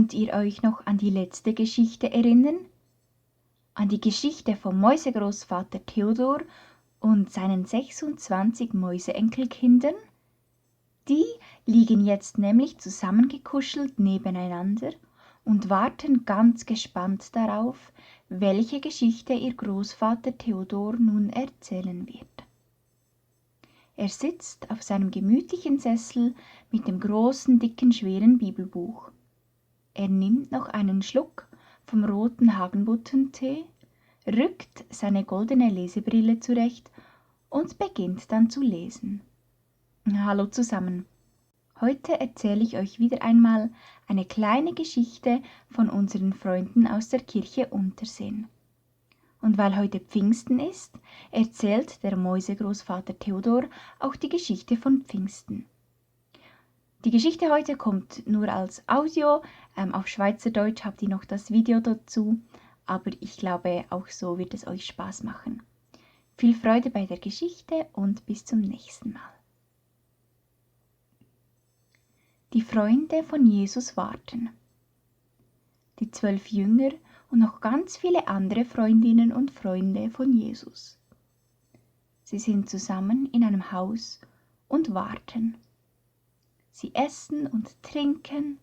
Könnt ihr euch noch an die letzte Geschichte erinnern? An die Geschichte vom Mäusegroßvater Theodor und seinen 26 Mäuseenkelkindern? Die liegen jetzt nämlich zusammengekuschelt nebeneinander und warten ganz gespannt darauf, welche Geschichte ihr Großvater Theodor nun erzählen wird. Er sitzt auf seinem gemütlichen Sessel mit dem großen, dicken, schweren Bibelbuch. Er nimmt noch einen Schluck vom roten Hagebuttentee, rückt seine goldene Lesebrille zurecht und beginnt dann zu lesen. Hallo zusammen. Heute erzähle ich euch wieder einmal eine kleine Geschichte von unseren Freunden aus der Kirche Unterseen. Und weil heute Pfingsten ist, erzählt der Mäusegroßvater Theodor auch die Geschichte von Pfingsten. Die Geschichte heute kommt nur als Audio, auf Schweizerdeutsch habt ihr noch das Video dazu, aber ich glaube, auch so wird es euch Spaß machen. Viel Freude bei der Geschichte und bis zum nächsten Mal. Die Freunde von Jesus warten. Die 12 Jünger und noch ganz viele andere Freundinnen und Freunde von Jesus. Sie sind zusammen in einem Haus und warten. Sie essen und trinken,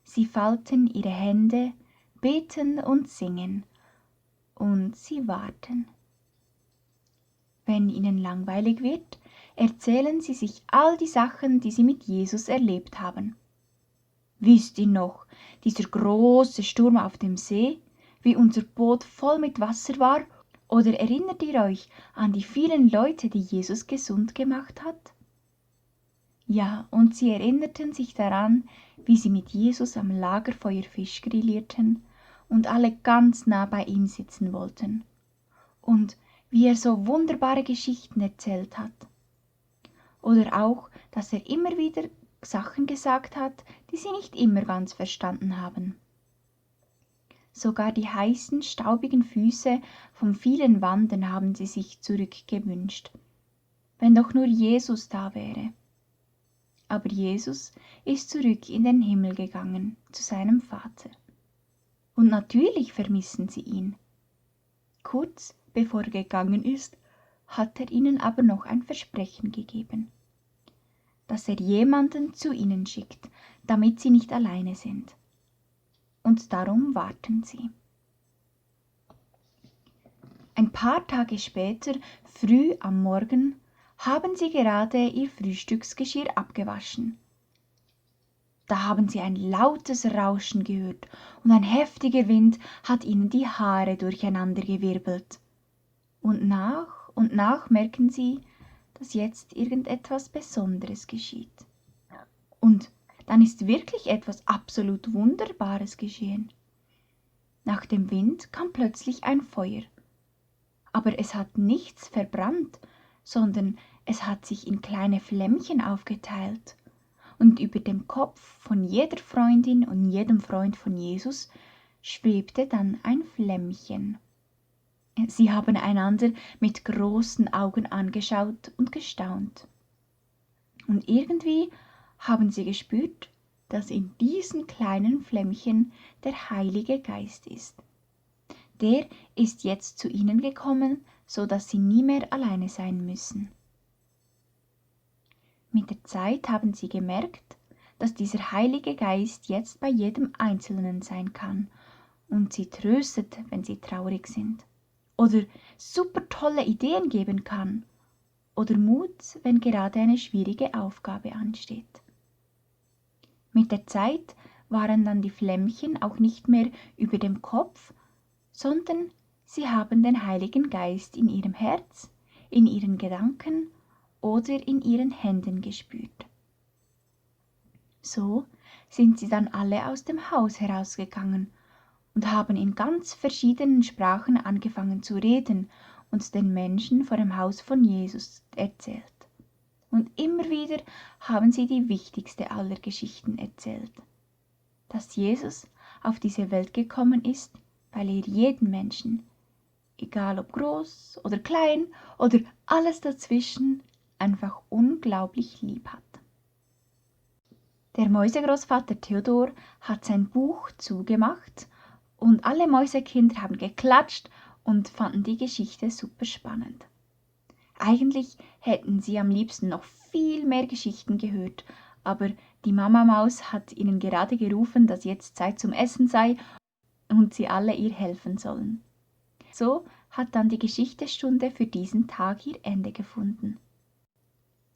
sie falten ihre Hände, beten und singen, und sie warten. Wenn ihnen langweilig wird, erzählen sie sich all die Sachen, die sie mit Jesus erlebt haben. Wisst ihr noch, dieser große Sturm auf dem See, wie unser Boot voll mit Wasser war? Oder erinnert ihr euch an die vielen Leute, die Jesus gesund gemacht hat? Ja, und sie erinnerten sich daran, wie sie mit Jesus am Lagerfeuer Fisch grillierten und alle ganz nah bei ihm sitzen wollten. Und wie er so wunderbare Geschichten erzählt hat. Oder auch, dass er immer wieder Sachen gesagt hat, die sie nicht immer ganz verstanden haben. Sogar die heißen, staubigen Füße vom vielen Wandern haben sie sich zurückgewünscht. Wenn doch nur Jesus da wäre. Aber Jesus ist zurück in den Himmel gegangen, zu seinem Vater. Und natürlich vermissen sie ihn. Kurz bevor er gegangen ist, hat er ihnen aber noch ein Versprechen gegeben, dass er jemanden zu ihnen schickt, damit sie nicht alleine sind. Und darum warten sie. Ein paar Tage später, früh am Morgen, haben sie gerade ihr Frühstücksgeschirr abgewaschen. Da haben sie ein lautes Rauschen gehört und ein heftiger Wind hat ihnen die Haare durcheinandergewirbelt. Und nach merken sie, dass jetzt irgendetwas Besonderes geschieht. Und dann ist wirklich etwas absolut Wunderbares geschehen. Nach dem Wind kam plötzlich ein Feuer. Aber es hat nichts verbrannt, sondern es hat sich in kleine Flämmchen aufgeteilt. Und über dem Kopf von jeder Freundin und jedem Freund von Jesus schwebte dann ein Flämmchen. Sie haben einander mit großen Augen angeschaut und gestaunt. Und irgendwie haben sie gespürt, dass in diesen kleinen Flämmchen der Heilige Geist ist. Der ist jetzt zu ihnen gekommen, so dass sie nie mehr alleine sein müssen. Mit der Zeit haben sie gemerkt, dass dieser Heilige Geist jetzt bei jedem Einzelnen sein kann und sie tröstet, wenn sie traurig sind. Oder super tolle Ideen geben kann. Oder Mut, wenn gerade eine schwierige Aufgabe ansteht. Mit der Zeit waren dann die Flämmchen auch nicht mehr über dem Kopf, sondern sie haben den Heiligen Geist in ihrem Herz, in ihren Gedanken oder in ihren Händen gespürt. So sind sie dann alle aus dem Haus herausgegangen und haben in ganz verschiedenen Sprachen angefangen zu reden und den Menschen vor dem Haus von Jesus erzählt. Und immer wieder haben sie die wichtigste aller Geschichten erzählt, dass Jesus auf diese Welt gekommen ist, weil er jeden Menschen, egal ob groß oder klein oder alles dazwischen, einfach unglaublich lieb hat. Der Mäusegroßvater Theodor hat sein Buch zugemacht und alle Mäusekinder haben geklatscht und fanden die Geschichte super spannend. Eigentlich hätten sie am liebsten noch viel mehr Geschichten gehört, aber die Mama Maus hat ihnen gerade gerufen, dass jetzt Zeit zum Essen sei und sie alle ihr helfen sollen. So hat dann die Geschichtestunde für diesen Tag ihr Ende gefunden.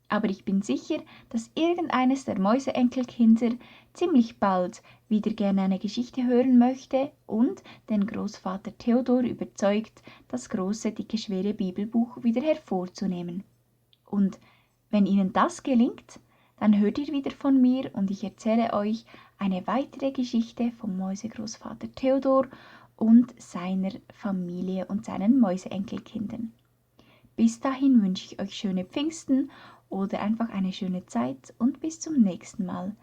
Aber ich bin sicher, dass irgendeines der Mäuseenkelkinder ziemlich bald wieder gerne eine Geschichte hören möchte und den Großvater Theodor überzeugt, das große, dicke, schwere Bibelbuch wieder hervorzunehmen. Und wenn Ihnen das gelingt, dann hört ihr wieder von mir und ich erzähle euch eine weitere Geschichte vom Mäusegroßvater Theodor und seiner Familie und seinen Mäuseenkelkindern. Bis dahin wünsche ich euch schöne Pfingsten oder einfach eine schöne Zeit und bis zum nächsten Mal,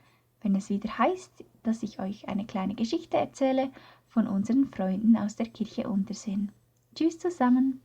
wenn es wieder heißt, dass ich euch eine kleine Geschichte erzähle von unseren Freunden aus der Kirche Unterseen. Tschüss zusammen!